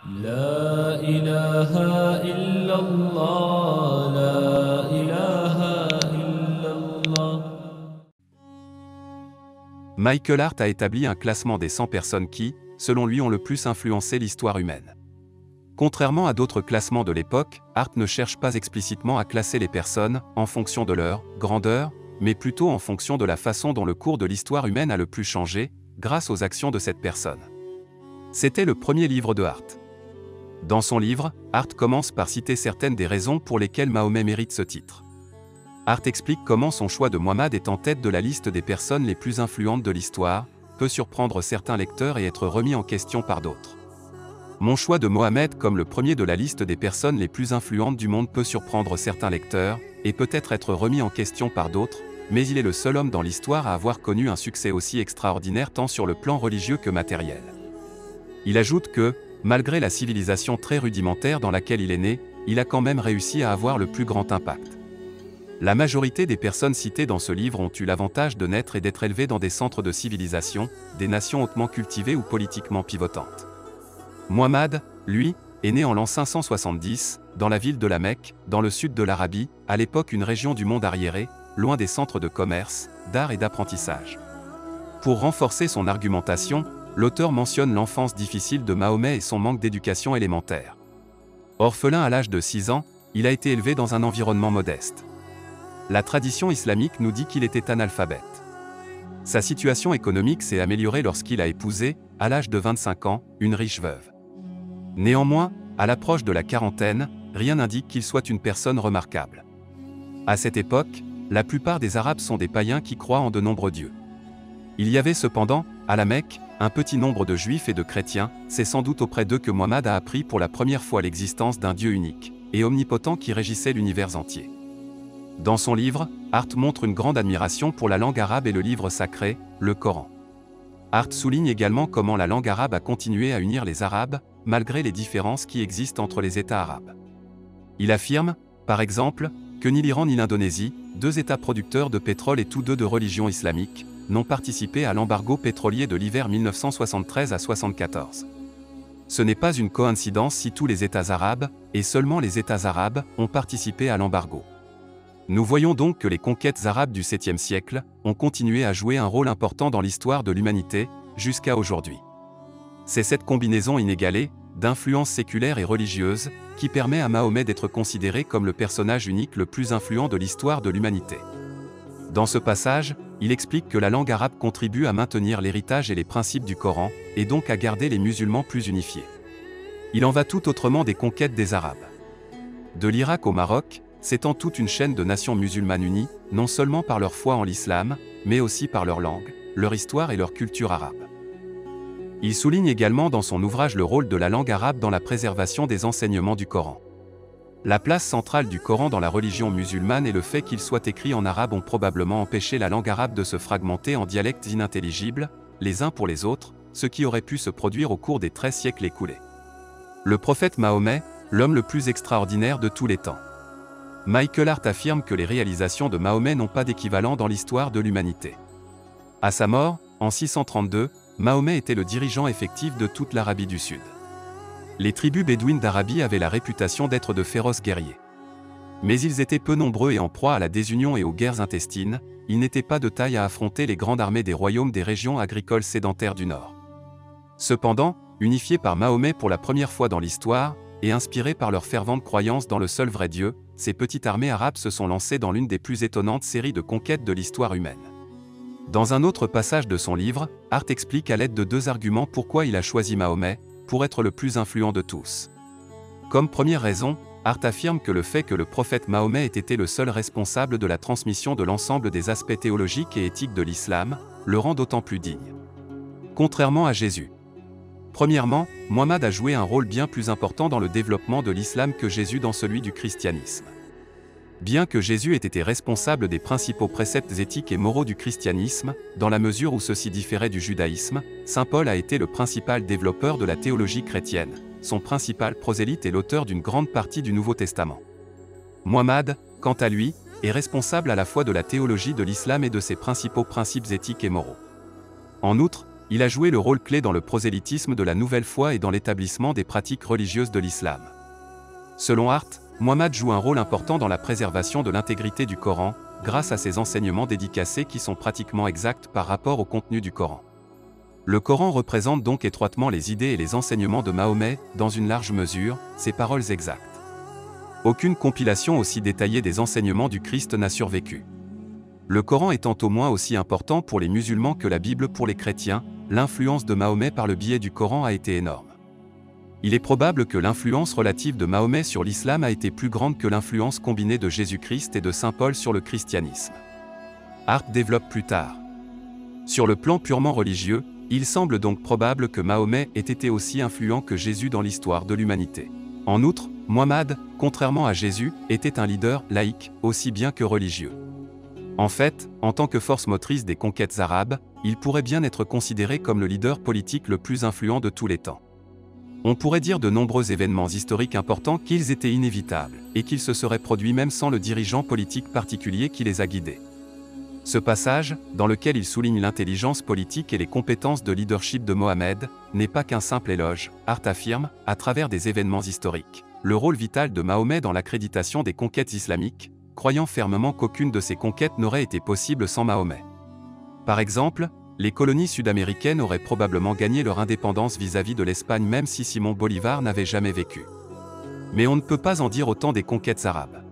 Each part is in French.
لا إله إلا الله لا إله إلا الله. Michael Hart a établi un classement des 100 personnes qui, selon lui, ont le plus influencé l'histoire humaine. Contrairement à d'autres classements de l'époque, Hart ne cherche pas explicitement à classer les personnes en fonction de leur grandeur, mais plutôt en fonction de la façon dont le cours de l'histoire humaine a le plus changé, grâce aux actions de cette personne. C'était le premier livre de Hart. Dans son livre, Hart commence par citer certaines des raisons pour lesquelles Mahomet mérite ce titre. Hart explique comment son choix de Muhammad est en tête de la liste des personnes les plus influentes de l'histoire, peut surprendre certains lecteurs et être remis en question par d'autres. Mon choix de Mohammed comme le premier de la liste des personnes les plus influentes du monde peut surprendre certains lecteurs, et peut-être être remis en question par d'autres, mais il est le seul homme dans l'histoire à avoir connu un succès aussi extraordinaire tant sur le plan religieux que matériel. Il ajoute que, malgré la civilisation très rudimentaire dans laquelle il est né, il a quand même réussi à avoir le plus grand impact. La majorité des personnes citées dans ce livre ont eu l'avantage de naître et d'être élevées dans des centres de civilisation, des nations hautement cultivées ou politiquement pivotantes. Muhammad, lui, est né en l'an 570, dans la ville de la Mecque, dans le sud de l'Arabie, à l'époque une région du monde arriéré, loin des centres de commerce, d'art et d'apprentissage. Pour renforcer son argumentation, l'auteur mentionne l'enfance difficile de Mahomet et son manque d'éducation élémentaire. Orphelin à l'âge de 6 ans, il a été élevé dans un environnement modeste. La tradition islamique nous dit qu'il était analphabète. Sa situation économique s'est améliorée lorsqu'il a épousé, à l'âge de 25 ans, une riche veuve. Néanmoins, à l'approche de la quarantaine, rien n'indique qu'il soit une personne remarquable. À cette époque, la plupart des Arabes sont des païens qui croient en de nombreux dieux. Il y avait cependant, à la Mecque, un petit nombre de juifs et de chrétiens, c'est sans doute auprès d'eux que Muhammad a appris pour la première fois l'existence d'un Dieu unique et omnipotent qui régissait l'univers entier. Dans son livre, Hart montre une grande admiration pour la langue arabe et le livre sacré, le Coran. Hart souligne également comment la langue arabe a continué à unir les Arabes, malgré les différences qui existent entre les États arabes. Il affirme, par exemple, que ni l'Iran ni l'Indonésie, deux États producteurs de pétrole et tous deux de religion islamique, n'ont participé à l'embargo pétrolier de l'hiver 1973 à 1974. Ce n'est pas une coïncidence si tous les États arabes, et seulement les États arabes, ont participé à l'embargo. Nous voyons donc que les conquêtes arabes du 7e siècle ont continué à jouer un rôle important dans l'histoire de l'humanité, jusqu'à aujourd'hui. C'est cette combinaison inégalée, d'influences séculaires et religieuses, qui permet à Mahomet d'être considéré comme le personnage unique le plus influent de l'histoire de l'humanité. Dans ce passage, il explique que la langue arabe contribue à maintenir l'héritage et les principes du Coran, et donc à garder les musulmans plus unifiés. Il en va tout autrement des conquêtes des Arabes. De l'Irak au Maroc, s'étend toute une chaîne de nations musulmanes unies, non seulement par leur foi en l'islam, mais aussi par leur langue, leur histoire et leur culture arabe. Il souligne également dans son ouvrage le rôle de la langue arabe dans la préservation des enseignements du Coran. La place centrale du Coran dans la religion musulmane et le fait qu'il soit écrit en arabe ont probablement empêché la langue arabe de se fragmenter en dialectes inintelligibles, les uns pour les autres, ce qui aurait pu se produire au cours des 13 siècles écoulés. Le prophète Mahomet, l'homme le plus extraordinaire de tous les temps. Michael Hart affirme que les réalisations de Mahomet n'ont pas d'équivalent dans l'histoire de l'humanité. À sa mort, en 632, Mahomet était le dirigeant effectif de toute l'Arabie du Sud. Les tribus bédouines d'Arabie avaient la réputation d'être de féroces guerriers. Mais ils étaient peu nombreux et en proie à la désunion et aux guerres intestines, ils n'étaient pas de taille à affronter les grandes armées des royaumes des régions agricoles sédentaires du Nord. Cependant, unifiés par Mahomet pour la première fois dans l'histoire, et inspirés par leur fervente croyance dans le seul vrai Dieu, ces petites armées arabes se sont lancées dans l'une des plus étonnantes séries de conquêtes de l'histoire humaine. Dans un autre passage de son livre, Hart explique à l'aide de 2 arguments pourquoi il a choisi Mahomet, pour être le plus influent de tous. Comme première raison, Hart affirme que le fait que le prophète Mahomet ait été le seul responsable de la transmission de l'ensemble des aspects théologiques et éthiques de l'islam, le rend d'autant plus digne. Contrairement à Jésus. Premièrement, Muhammad a joué un rôle bien plus important dans le développement de l'islam que Jésus dans celui du christianisme. Bien que Jésus ait été responsable des principaux préceptes éthiques et moraux du christianisme, dans la mesure où ceux-ci différaient du judaïsme, saint Paul a été le principal développeur de la théologie chrétienne, son principal prosélyte et l'auteur d'une grande partie du Nouveau Testament. Muhammad, quant à lui, est responsable à la fois de la théologie de l'islam et de ses principaux principes éthiques et moraux. En outre, Il a joué le rôle clé dans le prosélytisme de la nouvelle foi et dans l'établissement des pratiques religieuses de l'islam. Selon Hart, Muhammad joue un rôle important dans la préservation de l'intégrité du Coran, grâce à ses enseignements dédicacés qui sont pratiquement exacts par rapport au contenu du Coran. Le Coran représente donc étroitement les idées et les enseignements de Mahomet, dans une large mesure, ses paroles exactes. Aucune compilation aussi détaillée des enseignements du Christ n'a survécu. Le Coran étant au moins aussi important pour les musulmans que la Bible pour les chrétiens, l'influence de Mahomet par le biais du Coran a été énorme. Il est probable que l'influence relative de Mahomet sur l'islam a été plus grande que l'influence combinée de Jésus-Christ et de saint Paul sur le christianisme. Hart développe plus tard. Sur le plan purement religieux, il semble donc probable que Mahomet ait été aussi influent que Jésus dans l'histoire de l'humanité. En outre, Muhammad, contrairement à Jésus, était un leader laïque, aussi bien que religieux. En fait, en tant que force motrice des conquêtes arabes, il pourrait bien être considéré comme le leader politique le plus influent de tous les temps. On pourrait dire de nombreux événements historiques importants qu'ils étaient inévitables, et qu'ils se seraient produits même sans le dirigeant politique particulier qui les a guidés. Ce passage, dans lequel il souligne l'intelligence politique et les compétences de leadership de Mohammed, n'est pas qu'un simple éloge. Hart affirme, à travers des événements historiques, le rôle vital de Mahomet dans l'accréditation des conquêtes islamiques, croyant fermement qu'aucune de ces conquêtes n'aurait été possible sans Mahomet. Par exemple, les colonies sud-américaines auraient probablement gagné leur indépendance vis-à-vis de l'Espagne même si Simón Bolívar n'avait jamais vécu. Mais on ne peut pas en dire autant des conquêtes arabes.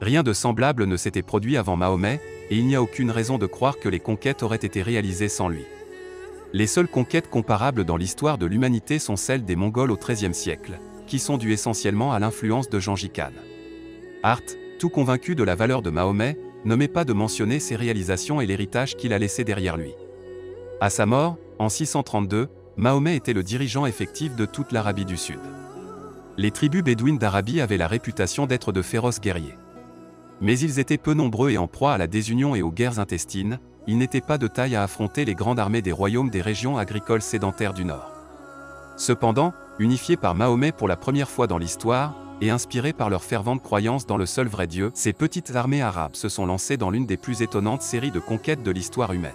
Rien de semblable ne s'était produit avant Mahomet, et il n'y a aucune raison de croire que les conquêtes auraient été réalisées sans lui. Les seules conquêtes comparables dans l'histoire de l'humanité sont celles des Mongols au XIIIe siècle, qui sont dues essentiellement à l'influence de Gengis Khan. Hart, tout convaincu de la valeur de Mahomet, n'omet pas de mentionner ses réalisations et l'héritage qu'il a laissé derrière lui. À sa mort, en 632, Mahomet était le dirigeant effectif de toute l'Arabie du Sud. Les tribus bédouines d'Arabie avaient la réputation d'être de féroces guerriers. Mais ils étaient peu nombreux et en proie à la désunion et aux guerres intestines, ils n'étaient pas de taille à affronter les grandes armées des royaumes des régions agricoles sédentaires du Nord. Cependant, unifiés par Mahomet pour la première fois dans l'histoire, et inspirés par leur fervente croyance dans le seul vrai Dieu, ces petites armées arabes se sont lancées dans l'une des plus étonnantes séries de conquêtes de l'histoire humaine.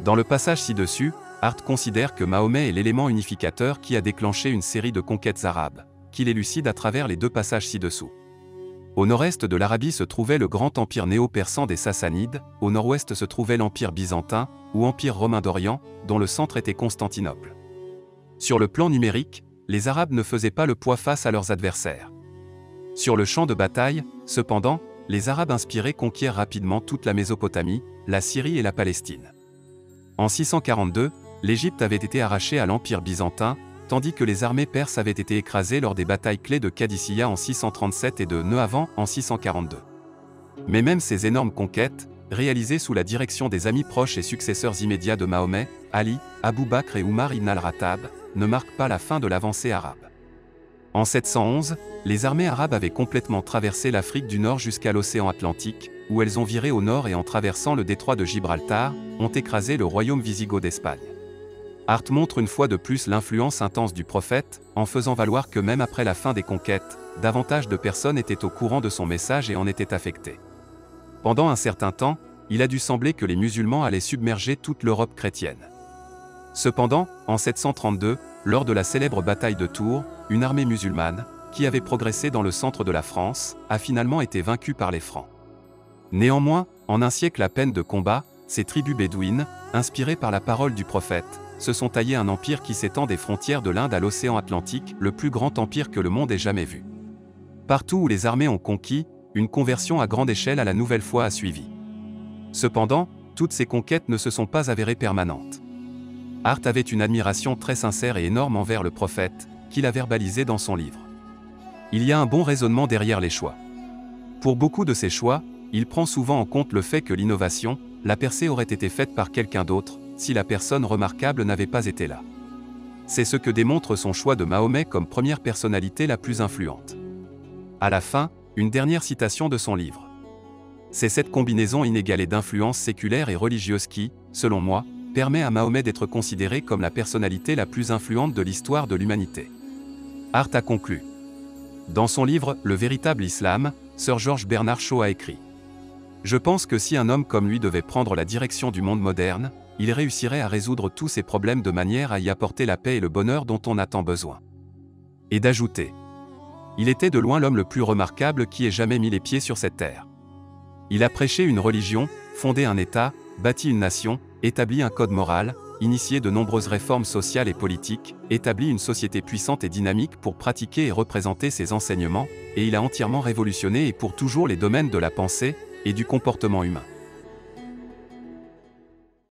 Dans le passage ci-dessus, Hart considère que Mahomet est l'élément unificateur qui a déclenché une série de conquêtes arabes, qu'il élucide à travers les deux passages ci-dessous. Au nord-est de l'Arabie se trouvait le grand empire néo-persan des Sassanides, au nord-ouest se trouvait l'empire byzantin, ou empire romain d'Orient, dont le centre était Constantinople. Sur le plan numérique, les Arabes ne faisaient pas le poids face à leurs adversaires. Sur le champ de bataille, cependant, les Arabes inspirés conquièrent rapidement toute la Mésopotamie, la Syrie et la Palestine. En 642, l'Égypte avait été arrachée à l'empire byzantin, tandis que les armées perses avaient été écrasées lors des batailles clés de Qadisiyah en 637 et de Nehavan en 642. Mais même ces énormes conquêtes, réalisées sous la direction des amis proches et successeurs immédiats de Mahomet, Ali, Abou Bakr et Oumar ibn al-Rattab, ne marquent pas la fin de l'avancée arabe. En 711, les armées arabes avaient complètement traversé l'Afrique du Nord jusqu'à l'océan Atlantique, où elles ont viré au nord et en traversant le détroit de Gibraltar, ont écrasé le royaume wisigoth d'Espagne. Hart montre une fois de plus l'influence intense du prophète, en faisant valoir que même après la fin des conquêtes, davantage de personnes étaient au courant de son message et en étaient affectées. Pendant un certain temps, il a dû sembler que les musulmans allaient submerger toute l'Europe chrétienne. Cependant, en 732, lors de la célèbre bataille de Tours, une armée musulmane, qui avait progressé dans le centre de la France, a finalement été vaincue par les Francs. Néanmoins, en un siècle à peine de combat, ces tribus bédouines, inspirées par la parole du prophète, se sont taillés un empire qui s'étend des frontières de l'Inde à l'océan Atlantique, le plus grand empire que le monde ait jamais vu. Partout où les armées ont conquis, une conversion à grande échelle à la nouvelle foi a suivi. Cependant, toutes ces conquêtes ne se sont pas avérées permanentes. Hart avait une admiration très sincère et énorme envers le prophète, qu'il a verbalisé dans son livre. Il y a un bon raisonnement derrière les choix. Pour beaucoup de ces choix, il prend souvent en compte le fait que l'innovation, la percée aurait été faite par quelqu'un d'autre, si la personne remarquable n'avait pas été là. C'est ce que démontre son choix de Mahomet comme première personnalité la plus influente. À la fin, une dernière citation de son livre. C'est cette combinaison inégalée d'influences séculaires et religieuses qui, selon moi, permet à Mahomet d'être considéré comme la personnalité la plus influente de l'histoire de l'humanité. Hart a conclu. Dans son livre « Le véritable islam », Sir George Bernard Shaw a écrit : « Je pense que si un homme comme lui devait prendre la direction du monde moderne, il réussirait à résoudre tous ces problèmes de manière à y apporter la paix et le bonheur dont on a tant besoin. Et d'ajouter: il était de loin l'homme le plus remarquable qui ait jamais mis les pieds sur cette terre. Il a prêché une religion, fondé un État, bâti une nation, établi un code moral, initié de nombreuses réformes sociales et politiques, établi une société puissante et dynamique pour pratiquer et représenter ses enseignements, et il a entièrement révolutionné et pour toujours les domaines de la pensée et du comportement humain.